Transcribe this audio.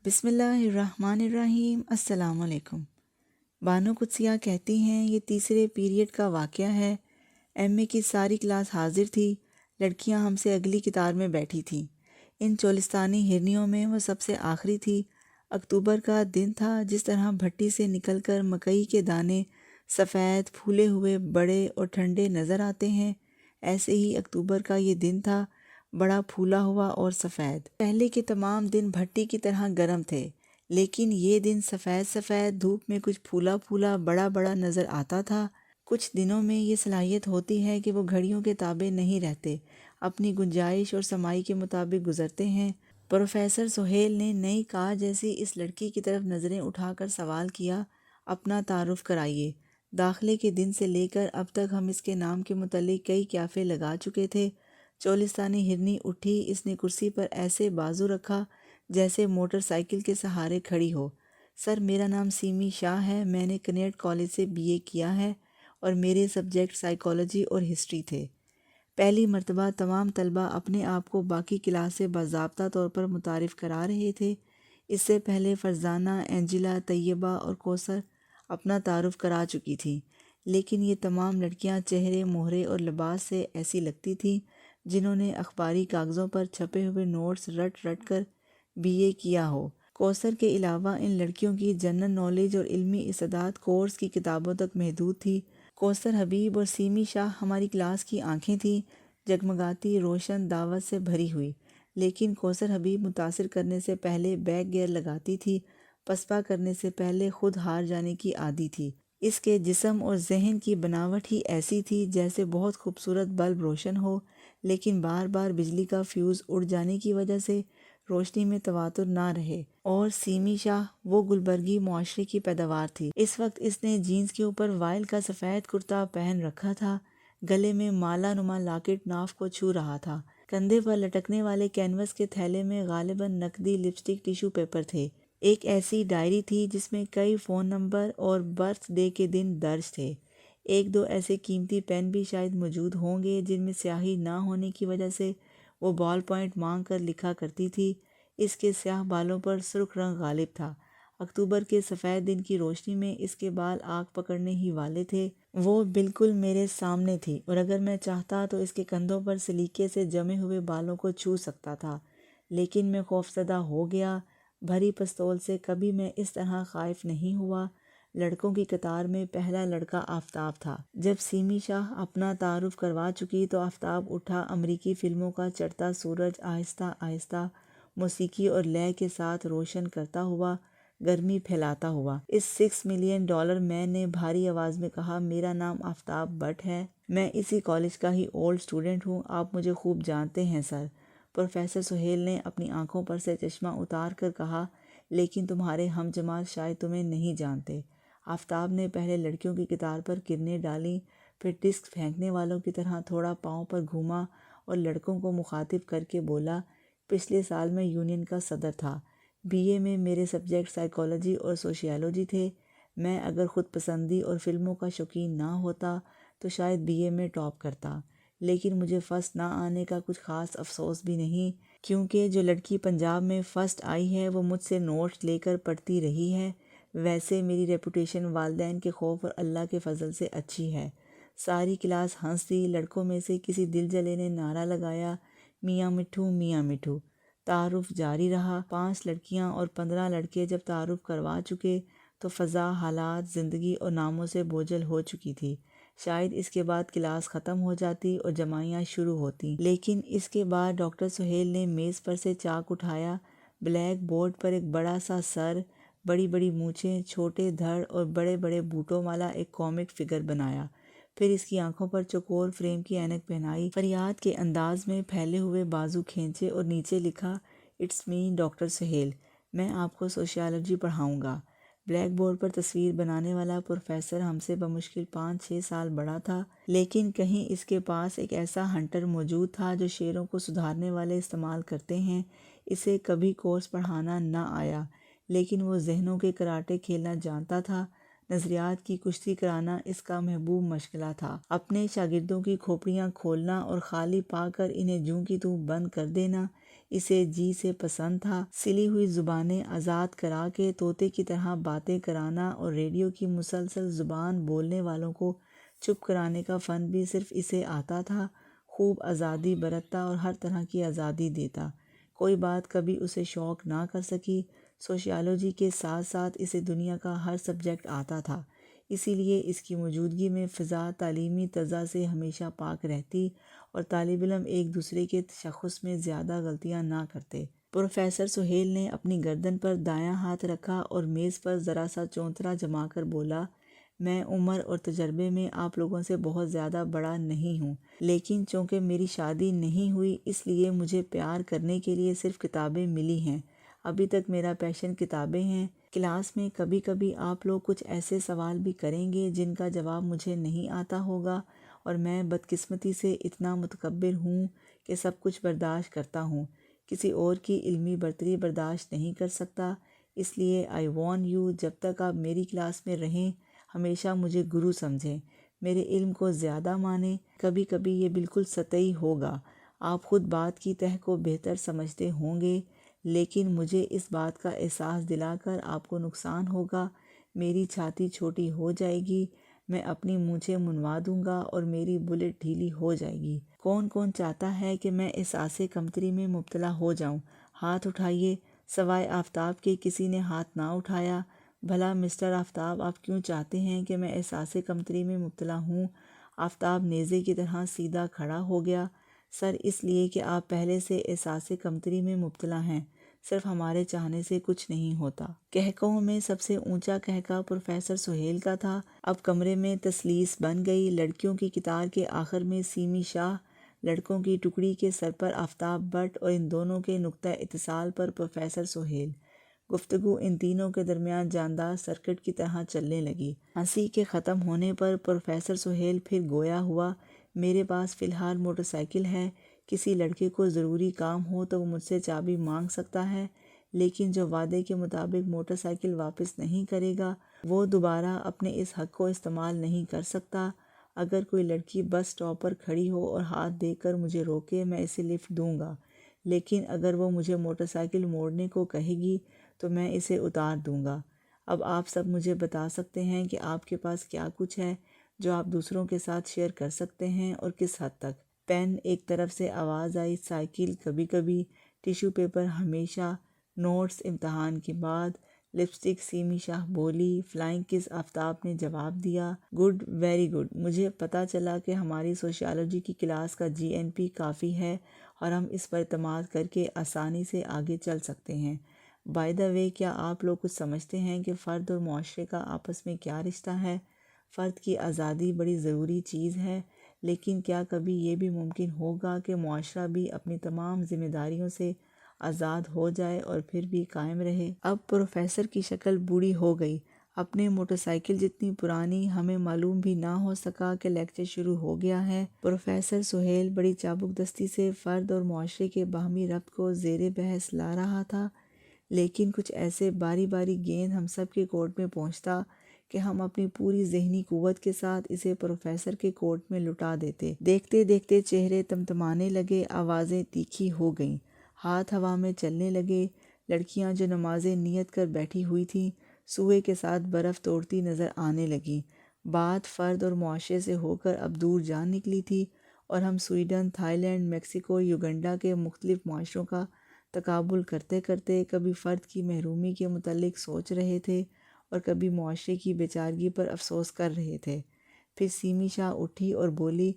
بسم اللہ الرحمن الرحیم۔ السلام علیکم۔ بانو قدسیہ کہتی ہیں یہ تیسرے پیریڈ کا واقعہ ہے۔ ایم اے کی ساری کلاس حاضر تھی، لڑکیاں ہم سے اگلی قطار میں بیٹھی تھیں۔ ان چولستانی ہرنیوں میں وہ سب سے آخری تھی۔ اکتوبر کا دن تھا، جس طرح بھٹی سے نکل کر مکئی کے دانے سفید پھولے ہوئے بڑے اور ٹھنڈے نظر آتے ہیں، ایسے ہی اکتوبر کا یہ دن تھا، بڑا پھولا ہوا اور سفید۔ پہلے کے تمام دن بھٹی کی طرح گرم تھے، لیکن یہ دن سفید سفید دھوپ میں کچھ پھولا پھولا بڑا بڑا نظر آتا تھا۔ کچھ دنوں میں یہ صلاحیت ہوتی ہے کہ وہ گھڑیوں کے تابع نہیں رہتے، اپنی گنجائش اور سمائی کے مطابق گزرتے ہیں۔ پروفیسر سہیل نے نئی کار جیسی اس لڑکی کی طرف نظریں اٹھا کر سوال کیا، اپنا تعارف کرائیے۔ داخلے کے دن سے لے کر اب تک ہم اس کے نام کے متعلق کئی قیافے لگا چکے تھے۔ چولستانی ہرنی اٹھی، اس نے کرسی پر ایسے بازو رکھا جیسے موٹر سائیکل کے سہارے کھڑی ہو۔ سر، میرا نام سیمی شاہ ہے، میں نے کنیٹ کالج سے بی اے کیا ہے اور میرے سبجیکٹ سائیکالوجی اور ہسٹری تھے۔ پہلی مرتبہ تمام طلبہ اپنے آپ کو باقی کلاس سے باضابطہ طور پر متعارف کرا رہے تھے۔ اس سے پہلے فرزانہ، اینجلا، طیبہ اور کوثر اپنا تعارف کرا چکی تھیں، لیکن یہ تمام لڑکیاں چہرے، مہرے اور لباس سے ایسی لگتی تھیں جنہوں نے اخباری کاغذوں پر چھپے ہوئے نوٹس رٹ رٹ کر بی اے کیا ہو۔ کوثر کے علاوہ ان لڑکیوں کی جنرل نالج اور علمی استعداد کورس کی کتابوں تک محدود تھی۔ کوثر حبیب اور سیمی شاہ ہماری کلاس کی آنکھیں تھیں، جگمگاتی، روشن، دعوت سے بھری ہوئی، لیکن کوثر حبیب متاثر کرنے سے پہلے بیک گیئر لگاتی تھی، پسپا کرنے سے پہلے خود ہار جانے کی عادی تھی۔ اس کے جسم اور ذہن کی بناوٹ ہی ایسی تھی جیسے بہت خوبصورت بلب روشن ہو، لیکن بار بار بجلی کا فیوز اڑ جانے کی وجہ سے روشنی میں تواتر نہ رہے۔ اور سیمی شاہ وہ گلبرگی معاشرے کی پیداوار تھی۔ اس وقت اس نے جینز کے اوپر وائل کا سفید کرتا پہن رکھا تھا، گلے میں مالا نما لاکٹ ناف کو چھو رہا تھا، کندھے پر لٹکنے والے کینوس کے تھیلے میں غالباً نقدی، لپسٹک، ٹیشو پیپر تھے۔ ایک ایسی ڈائری تھی جس میں کئی فون نمبر اور برتھ ڈے کے دن درج تھے۔ ایک دو ایسے قیمتی پین بھی شاید موجود ہوں گے جن میں سیاہی نہ ہونے کی وجہ سے وہ بال پوائنٹ مانگ کر لکھا کرتی تھی۔ اس کے سیاہ بالوں پر سرخ رنگ غالب تھا۔ اکتوبر کے سفید دن کی روشنی میں اس کے بال آگ پکڑنے ہی والے تھے۔ وہ بالکل میرے سامنے تھی اور اگر میں چاہتا تو اس کے کندھوں پر سلیقے سے جمے ہوئے بالوں کو چھو سکتا تھا، لیکن میں خوفزدہ ہو گیا۔ بھری پستول سے کبھی میں اس طرح خائف نہیں ہوا۔ لڑکوں کی قطار میں پہلا لڑکا آفتاب تھا۔ جب سیمی شاہ اپنا تعارف کروا چکی تو آفتاب اٹھا، امریکی فلموں کا چڑھتا سورج آہستہ آہستہ موسیقی اور لے کے ساتھ روشن کرتا ہوا، گرمی پھیلاتا ہوا۔ اس $6 ملین مین نے بھاری آواز میں کہا، میرا نام آفتاب بٹ ہے، میں اسی کالج کا ہی اولڈ اسٹوڈنٹ ہوں، آپ مجھے خوب جانتے ہیں سر۔ پروفیسر سہیل نے اپنی آنکھوں پر سے چشمہ اتار کر کہا، لیکن تمہارے ہم جماعت شاید تمہیں نہیں جانتے۔ آفتاب نے پہلے لڑکیوں کی قطار پر کرنیں ڈالیں، پھر ڈسک پھینکنے والوں کی طرح تھوڑا پاؤں پر گھوما اور لڑکوں کو مخاطب کر کے بولا، پچھلے سال میں یونین کا صدر تھا، بی اے میں میرے سبجیکٹ سائیکالوجی اور سوشیالوجی تھے۔ میں اگر خود پسندی اور فلموں کا شوقین نہ ہوتا تو شاید بی اے میں ٹاپ کرتا، لیکن مجھے فرسٹ نہ آنے کا کچھ خاص افسوس بھی نہیں، کیونکہ جو لڑکی پنجاب میں فرسٹ آئی ہے وہ مجھ سے نوٹس لے کر پڑھتی رہی ہے۔ ویسے میری ریپوٹیشن والدین کے خوف اور اللہ کے فضل سے اچھی ہے۔ ساری کلاس ہنس دی۔ لڑکوں میں سے کسی دل جلے نے نعرہ لگایا، میاں مٹھو، میاں مٹھو۔ تعارف جاری رہا۔ 5 لڑکیاں اور 15 لڑکے جب تعارف کروا چکے تو فضا، حالات، زندگی اور ناموں سے بوجھل ہو چکی تھی۔ شاید اس کے بعد کلاس ختم ہو جاتی اور جمائیاں شروع ہوتیں، لیکن اس کے بعد ڈاکٹر سہیل نے میز پر سے چاک اٹھایا، بلیک بورڈ پر ایک بڑا سا سر، بڑی بڑی مونچھیں، چھوٹے دھڑ اور بڑے بڑے بوٹوں والا ایک کامک فگر بنایا، پھر اس کی آنکھوں پر چوکور فریم کی اینک پہنائی، فریاد کے انداز میں پھیلے ہوئے بازو کھینچے اور نیچے لکھا، اٹس می ڈاکٹر سہیل، میں آپ کو سوشیالوجی پڑھاؤں گا۔ بلیک بورڈ پر تصویر بنانے والا پروفیسر ہم سے بمشکل 5-6 سال بڑا تھا، لیکن کہیں اس کے پاس ایک ایسا ہنٹر موجود تھا جو شیروں کو سدھارنے والے استعمال کرتے ہیں۔ اسے کبھی کورس پڑھانا نہ آیا، لیکن وہ ذہنوں کے کراٹے کھیلنا جانتا تھا۔ نظریات کی کشتی کرانا اس کا محبوب مشغلہ تھا۔ اپنے شاگردوں کی کھوپڑیاں کھولنا اور خالی پا کر انہیں جوں کی توں بند کر دینا، اسے جی سے پسند تھا۔ سلی ہوئی زبانیں آزاد کرا کے طوطے کی طرح باتیں کرانا اور ریڈیو کی مسلسل زبان بولنے والوں کو چپ کرانے کا فن بھی صرف اسے آتا تھا۔ خوب آزادی برتتا اور ہر طرح کی آزادی دیتا۔ کوئی بات کبھی اسے شوق نہ کر سکی۔ سوشیالوجی کے ساتھ ساتھ اسے دنیا کا ہر سبجیکٹ آتا تھا، اسی لیے اس کی موجودگی میں فضا تعلیمی تضاد سے ہمیشہ پاک رہتی اور طالب علم ایک دوسرے کے تشخص میں زیادہ غلطیاں نہ کرتے۔ پروفیسر سہیل نے اپنی گردن پر دایاں ہاتھ رکھا اور میز پر ذرا سا چونترا جما کر بولا، میں عمر اور تجربے میں آپ لوگوں سے بہت زیادہ بڑا نہیں ہوں، لیکن چونکہ میری شادی نہیں ہوئی اس لیے مجھے پیار کرنے کے لیے صرف کتابیں ملی ہیں۔ ابھی تک میرا پیشن کتابیں ہیں۔ کلاس میں کبھی کبھی آپ لوگ کچھ ایسے سوال بھی کریں گے جن کا جواب مجھے نہیں آتا ہوگا، اور میں بدقسمتی سے اتنا متکبر ہوں کہ سب کچھ برداشت کرتا ہوں، کسی اور کی علمی برتری برداشت نہیں کر سکتا۔ اس لیے آئی وارن یو، جب تک آپ میری کلاس میں رہیں ہمیشہ مجھے گرو سمجھیں، میرے علم کو زیادہ مانیں۔ کبھی کبھی یہ بالکل سطحی ہوگا، آپ خود بات کی تہ کو بہتر سمجھتے ہوں گے، لیکن مجھے اس بات کا احساس دلا کر آپ کو نقصان ہوگا۔ میری چھاتی چھوٹی ہو جائے گی، میں اپنی مونچھیں منوا دوں گا اور میری بلٹ ڈھیلی ہو جائے گی۔ کون کون چاہتا ہے کہ میں احساس کمتری میں مبتلا ہو جاؤں؟ ہاتھ اٹھائیے۔ سوائے آفتاب کے کسی نے ہاتھ نہ اٹھایا۔ بھلا مسٹر آفتاب، آپ کیوں چاہتے ہیں کہ میں احساس کمتری میں مبتلا ہوں؟ آفتاب نیزے کی طرح سیدھا کھڑا ہو گیا۔ سر، اس لیے کہ آپ پہلے سے احساس کمتری میں مبتلا ہیں، صرف ہمارے چاہنے سے کچھ نہیں ہوتا۔ کہکہوں میں سب سے اونچا کہکہ پروفیسر سہیل کا تھا۔ اب کمرے میں تسلیس بن گئی۔ لڑکیوں کی قطار کے آخر میں سیمی شاہ، لڑکوں کی ٹکڑی کے سر پر آفتاب بٹ اور ان دونوں کے نقطہ اتصال پر پروفیسر سہیل۔ گفتگو ان تینوں کے درمیان جاندار سرکٹ کی طرح چلنے لگی۔ ہنسی کے ختم ہونے پر پروفیسر سہیل پھر گویا ہوا، میرے پاس فی الحال موٹر سائیکل ہے، کسی لڑکے کو ضروری کام ہو تو وہ مجھ سے چابی مانگ سکتا ہے، لیکن جو وعدے کے مطابق موٹر سائیکل واپس نہیں کرے گا وہ دوبارہ اپنے اس حق کو استعمال نہیں کر سکتا۔ اگر کوئی لڑکی بس اسٹاپ پر کھڑی ہو اور ہاتھ دے کر مجھے روکے میں اسے لفٹ دوں گا، لیکن اگر وہ مجھے موٹر سائیکل موڑنے کو کہے گی تو میں اسے اتار دوں گا۔ اب آپ سب مجھے بتا سکتے ہیں کہ آپ کے پاس کیا کچھ ہے جو آپ دوسروں کے ساتھ شیئر کر سکتے ہیں اور کس حد تک؟ پین، ایک طرف سے آواز آئی، سائیکل کبھی کبھی، ٹیشو پیپر ہمیشہ، نوٹس امتحان کے بعد، لپسٹک سیمی شاہ بولی، فلائنگ کس آفتاب نے جواب دیا۔ گڈ، ویری گڈ، مجھے پتہ چلا کہ ہماری سوشیالوجی کی کلاس کا GNP کافی ہے اور ہم اس پر اعتماد کر کے آسانی سے آگے چل سکتے ہیں۔ بائی دا وے، کیا آپ لوگ کچھ سمجھتے ہیں کہ فرد اور معاشرے کا آپس میں کیا رشتہ ہے؟ فرد کی آزادی بڑی ضروری چیز ہے، لیکن کیا کبھی یہ بھی ممکن ہوگا کہ معاشرہ بھی اپنی تمام ذمہ داریوں سے آزاد ہو جائے اور پھر بھی قائم رہے؟ اب پروفیسر کی شکل بوڑھی ہو گئی، اپنے موٹر سائیکل جتنی پرانی، ہمیں معلوم بھی نہ ہو سکا کہ لیکچر شروع ہو گیا ہے۔ پروفیسر سہیل بڑی چابک دستی سے فرد اور معاشرے کے باہمی ربط کو زیر بحث لا رہا تھا، لیکن کچھ ایسے باری باری گیند ہم سب کے کورٹ میں پہنچتا کہ ہم اپنی پوری ذہنی قوت کے ساتھ اسے پروفیسر کے کورٹ میں لٹا دیتے۔ دیکھتے دیکھتے چہرے تمتمانے لگے، آوازیں تیکھی ہو گئیں، ہاتھ ہوا میں چلنے لگے۔ لڑکیاں جو نمازیں نیت کر بیٹھی ہوئی تھیں سوئے کے ساتھ برف توڑتی نظر آنے لگیں۔ بات فرد اور معاشرے سے ہو کر اب دور جا نکلی تھی اور ہم Sweden, Thailand, Mexico, Uganda کے مختلف معاشروں کا تقابل کرتے کرتے کبھی فرد کی محرومی کے متعلق سوچ رہے تھے اور کبھی معاشرے کی بیچارگی پر افسوس کر رہے تھے۔ پھر سیمی شاہ اٹھی اور بولی،